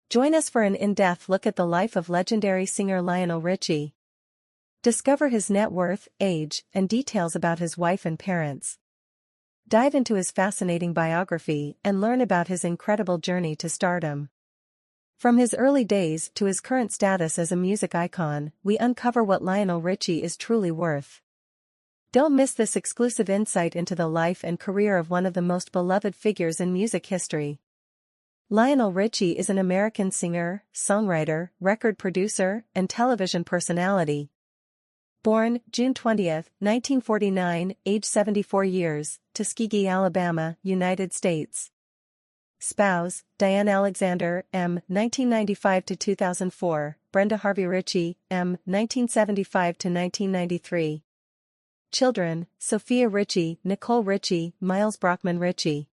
Join us for an in-depth look at the life of legendary singer Lionel Richie. Discover his net worth, age, and details about his wife and parents. Dive into his fascinating biography and learn about his incredible journey to stardom. From his early days to his current status as a music icon, we uncover what Lionel Richie is truly worth. Don't miss this exclusive insight into the life and career of one of the most beloved figures in music history. Lionel Richie is an American singer, songwriter, record producer, and television personality. Born June 20, 1949, age 74 years, Tuskegee, Alabama, United States. Spouse, Diane Alexander, M. 1995–2004, Brenda Harvey Richie, M. 1975–1993. Children, Sophia Richie, Nicole Richie, Miles Brockman Richie.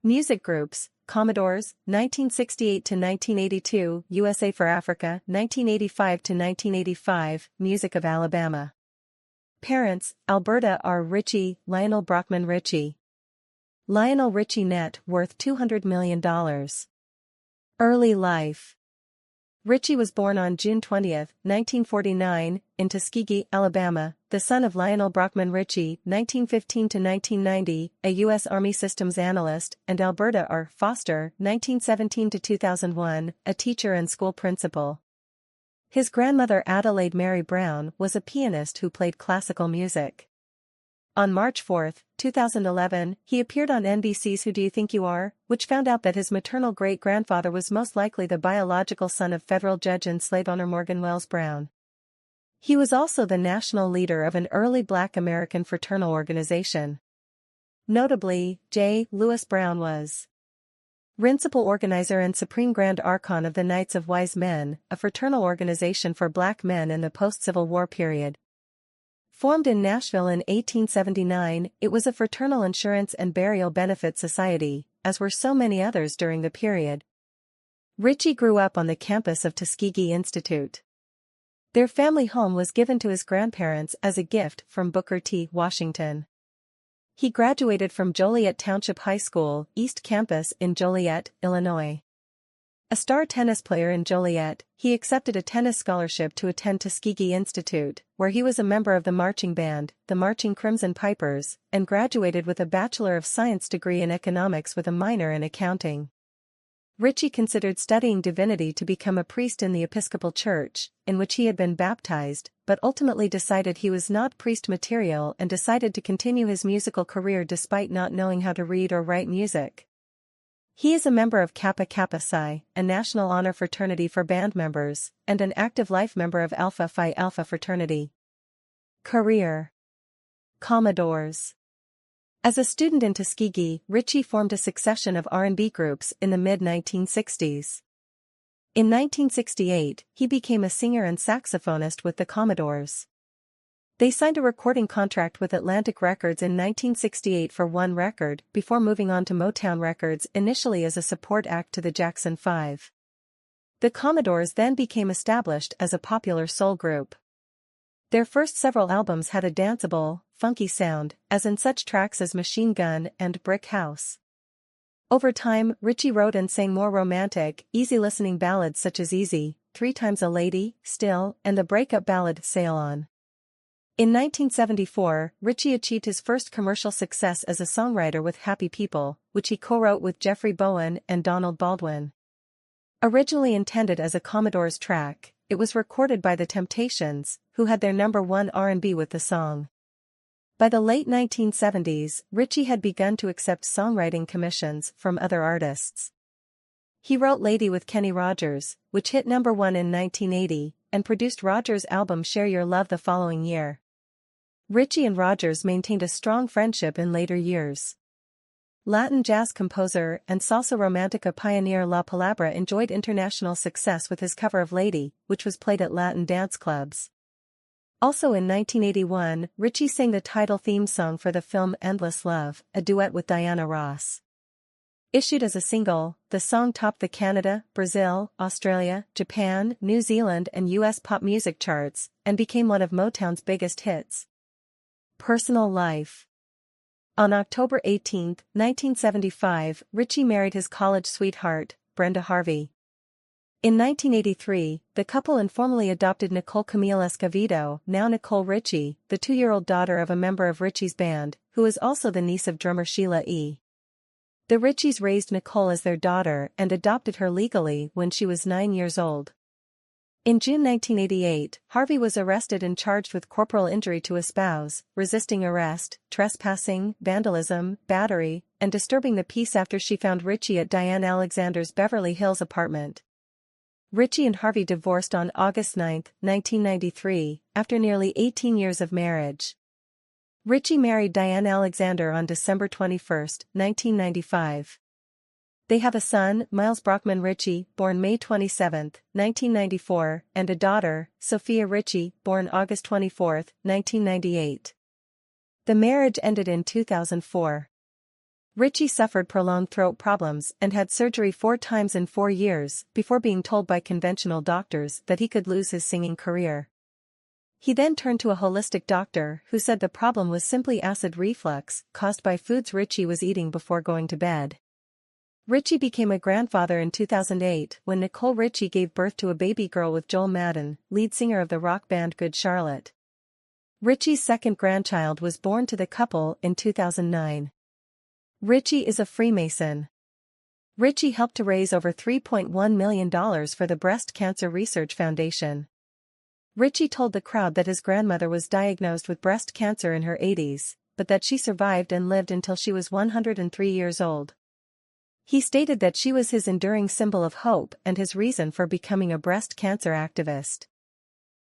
Music groups, Commodores, 1968–1982, USA for Africa, 1985–1985, Music of Alabama. Parents, Alberta R. Richie, Lionel Brockman Richie. Lionel Richie net worth $200 million. Early life. Richie was born on June 20, 1949, in Tuskegee, Alabama, the son of Lionel Brockman Richie, 1915–1990, a U.S. Army systems analyst, and Alberta R. Foster, 1917–2001, a teacher and school principal. His grandmother Adelaide Mary Brown was a pianist who played classical music. On March 4, 2011, he appeared on NBC's Who Do You Think You Are?, which found out that his maternal great-grandfather was most likely the biological son of federal judge and slave owner Morgan Wells Brown. He was also the national leader of an early Black American fraternal organization. Notably, J. Lewis Brown was principal organizer and supreme grand archon of the Knights of Wise Men, a fraternal organization for Black men in the post-Civil War period. Formed in Nashville in 1879, it was a fraternal insurance and burial benefit society, as were so many others during the period. Richie grew up on the campus of Tuskegee Institute. Their family home was given to his grandparents as a gift from Booker T. Washington. He graduated from Joliet Township High School, East Campus in Joliet, Illinois. A star tennis player in Joliet, he accepted a tennis scholarship to attend Tuskegee Institute, where he was a member of the marching band, the Marching Crimson Pipers, and graduated with a Bachelor of Science degree in economics with a minor in accounting. Richie considered studying divinity to become a priest in the Episcopal Church, in which he had been baptized, but ultimately decided he was not priest material and decided to continue his musical career despite not knowing how to read or write music. He is a member of Kappa Kappa Psi, a national honor fraternity for band members, and an active life member of Alpha Phi Alpha fraternity. Career. Commodores. As a student in Tuskegee, Richie formed a succession of R&B groups in the mid-1960s. In 1968, he became a singer and saxophonist with the Commodores. They signed a recording contract with Atlantic Records in 1968 for one record, before moving on to Motown Records initially as a support act to the Jackson 5. The Commodores then became established as a popular soul group. Their first several albums had a danceable, funky sound, as in such tracks as Machine Gun and Brick House. Over time, Richie wrote and sang more romantic, easy-listening ballads such as Easy, 3 Times a Lady, Still, and the breakup ballad Sail On. In 1974, Richie achieved his first commercial success as a songwriter with Happy People, which he co-wrote with Jeffrey Bowen and Donald Baldwin. Originally intended as a Commodores track, it was recorded by The Temptations, who had their #1 R&B with the song. By the late 1970s, Richie had begun to accept songwriting commissions from other artists. He wrote Lady with Kenny Rogers, which hit #1 in 1980, and produced Rogers' album Share Your Love the following year. Richie and Rogers maintained a strong friendship in later years. Latin jazz composer and salsa romantica pioneer La Palabra enjoyed international success with his cover of Lady, which was played at Latin dance clubs. Also in 1981, Richie sang the title theme song for the film Endless Love, a duet with Diana Ross. Issued as a single, the song topped the Canada, Brazil, Australia, Japan, New Zealand and US pop music charts, and became one of Motown's biggest hits. Personal life. On October 18, 1975, Richie married his college sweetheart, Brenda Harvey. In 1983, the couple informally adopted Nicole Camille Escovedo, now Nicole Richie, the 2-year-old daughter of a member of Richie's band, who is also the niece of drummer Sheila E. The Richies raised Nicole as their daughter and adopted her legally when she was 9 years old. In June 1988, Harvey was arrested and charged with corporal injury to a spouse, resisting arrest, trespassing, vandalism, battery, and disturbing the peace after she found Richie at Diane Alexander's Beverly Hills apartment. Richie and Harvey divorced on August 9, 1993, after nearly 18 years of marriage. Richie married Diane Alexander on December 21, 1995. They have a son, Miles Brockman Richie, born May 27, 1994, and a daughter, Sophia Richie, born August 24, 1998. The marriage ended in 2004. Richie suffered prolonged throat problems and had surgery 4 times in 4 years before being told by conventional doctors that he could lose his singing career. He then turned to a holistic doctor who said the problem was simply acid reflux caused by foods Richie was eating before going to bed. Richie became a grandfather in 2008 when Nicole Richie gave birth to a baby girl with Joel Madden, lead singer of the rock band Good Charlotte. Richie's second grandchild was born to the couple in 2009. Richie is a Freemason. Richie helped to raise over $3.1 million for the Breast Cancer Research Foundation. Richie told the crowd that his grandmother was diagnosed with breast cancer in her 80s, but that she survived and lived until she was 103 years old. He stated that she was his enduring symbol of hope and his reason for becoming a breast cancer activist.